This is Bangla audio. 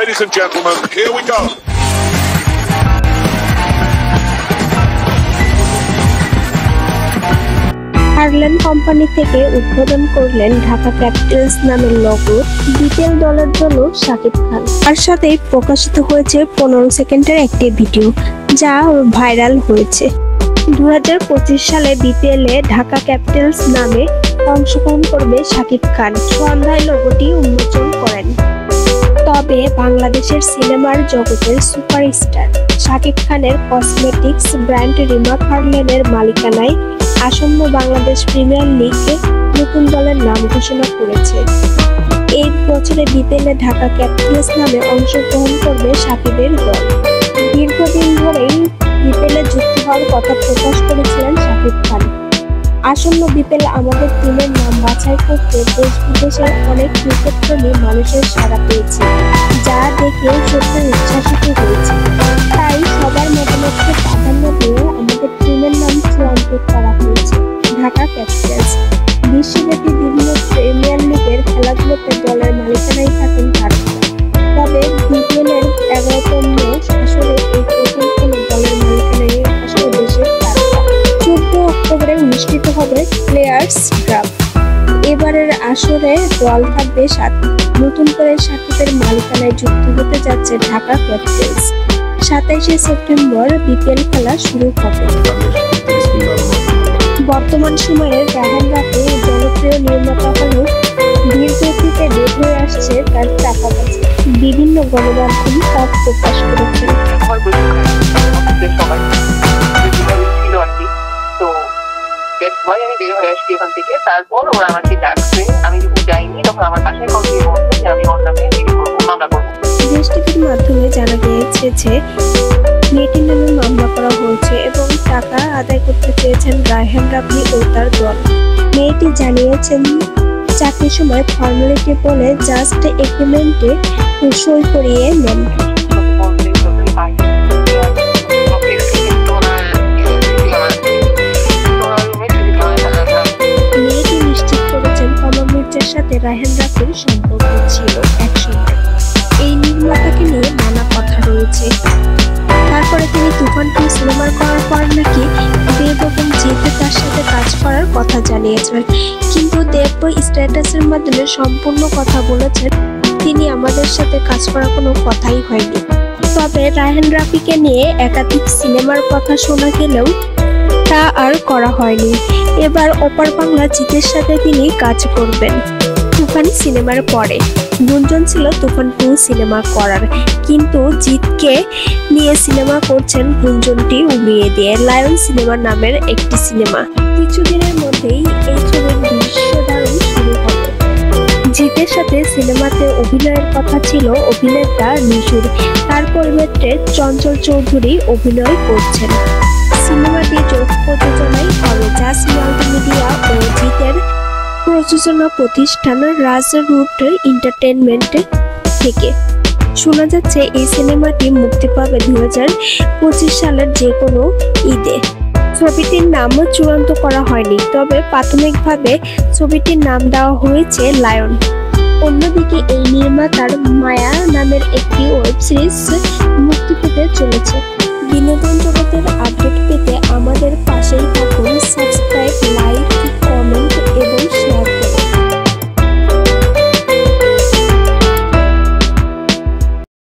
ladies and gentlemen, here we go. Harland company থেকে উদ্বোধন করলেন ঢাকা ক্যাপিটালস নামের লোগো বিপিএল দলের জন্য শাকিব খান। তার সাথেই প্রকাশিত হয়েছে 15 সেকেন্ডের একটি ভিডিও, যা ভাইরাল হয়েছে। 2025 সালে বিপিএল এ ঢাকা ক্যাপিটালস নামে অংশগ্রহণ করবে শাকিব খান। সন্ধ্যায় লোগোটি উন্মোচন করেন। তবে বাংলাদেশের সিনেমার জগতের সুপারস্টার শাকিব খানের কসমেটিক্স ব্র্যান্ড রিমা হারল্যান্ডের মালিকানায় আসন্ন বাংলাদেশ প্রিমিয়ার লিগে নতুন দলের নাম ঘোষণা করেছে। এই বছরে বিপিএল এ ঢাকা ক্যাপিটালস নামে অংশগ্রহণ করবে শাকিবের দল। দীর্ঘদিন ধরেই বিপিএল এ যুক্ত হওয়ার কথা প্রকাশ করেছিলেন শাকিব খান। আসন্ন বিপিএল আমাদের টিমের নাম বাছাই করতে দেশ বিদেশের অনেক ক্রিকেট প্রেমী মানুষের সাড়া পেয়েছে, যা দেখে সত্যি উচ্ছ্বাসিত হয়েছে। তাই সবার মতামতকে প্রাধান্য দিয়ে আমাদের টিমের নাম চূড়ান্ত করা হয়েছে ঢাকা ক্যাপিটালস। বিশ্বব্যাপী বিভিন্ন প্রিমিয়ার লিগের খেলাগুলোতে দলের মালিকানায় থাকেন তারকা। তবে বিপিএল এর 11তম আসরে এই প্রথম কোনো দলের মালিকানায় আসলে দেশের তারকা। 14 অক্টোবরে অনুষ্ঠিত হবে প্লেয়ার্স ড্রাফট। এবারের আসরে দল থাকবে 7। নতুন করে শাকিবের মালিকানায় যুক্ত হতে যাচ্ছে ঢাকা ক্যাপিটালস। 27শে সেপ্টেম্বর বিপিএল খেলা শুরু হবে। বর্তমান সময়ে রায়হান রাফি জনপ্রিয় নির্মাতা হলেও ধীরগতিতে বের হয়ে আসছে তার টাকা পয়সা। বিভিন্ন গণমাধ্যম তা প্রকাশ করেছে। আমি বের হয়ে আসছি এখান থেকে। তারপর ওরা আমাকে ডাকছে, আমি যখন যাইনি তখন আমার বাসায় কল দিয়ে বলতো যে আমি ওর নামে মামলা করবো। দেশ টিভির মাধ্যমে জানা গিয়েছে যে মেয়েটির নামে মামলা করা হয়েছে এবং টাকা আদায় করতে চেয়েছেন রায়হান রাফি ও তার দল। মেয়েটি জানিয়েছেন চাকরির সময় ফর্মালিটি বলে জাস্ট এগ্রিমেন্টে সই করিয়ে নেন। মেয়েটি নিশ্চিত করেছেন তমা মির্জার সাথে রায়হান রাফির সম্পর্ক ছিল একসময়। এই নির্মাতাকে নিয়ে নানা কথা রয়েছে। তারপরে তিনি তুফান 2 সিনেমার করার পর নাকি দেব এবং জিৎ তার সাথে কাজ করার কথা জানিয়েছেন, কিন্তু দেব স্ট্যাটাসের মাধ্যমে সম্পূর্ণ কথা বলেছেন তিনি আমাদের সাথে কাজ করার কোনো কথাই হয়নি। তবে রায়হান রাফিকে নিয়ে একাধিক সিনেমার কথা শোনা গেলেও তা আর করা হয়নি। এবার ওপার বাংলা জিতের সাথে তিনি কাজ করবেন তুফান সিনেমার পরে। গুঞ্জন ছিল তুফান 2 সিনেমা করার, কিন্তু জিতকে নিয়ে সিনেমা করছেন গুঞ্জনটি উড়িয়ে দিয়ে লায়ন সিনেমা নামের একটি সিনেমা। কিছুদিনের মধ্যেই এই ছবির দৃশ্য ধারণ শুরু হবে। জিতের সাথে সিনেমাতে অভিনয়ের কথা ছিল অভিনেতা নিশুর, তার পরিবর্তে চঞ্চল চৌধুরী অভিনয় করছেন। সিনেমাটি যৌথ প্রযোজনায় হবে জাস মাল্টিমিডিয়া ও জিতের প্রযোজনা প্রতিষ্ঠান রাজ রুট এন্টারটেইনমেন্ট থেকে। শোনা যাচ্ছে এই সিনেমাটি মুক্তি পাবে 2025 সালের যে কোনো ঈদে। ছবিটির নাম চূড়ান্ত করা হয়নি, তবে প্রাথমিকভাবে ছবিটির নাম দেওয়া হয়েছে লায়ন। অন্যদিকে এই নির্মাতার মায়া নামের একটি ওয়েব সিরিজ মুক্তি পেতে চলেছে। বিনোদন জগতের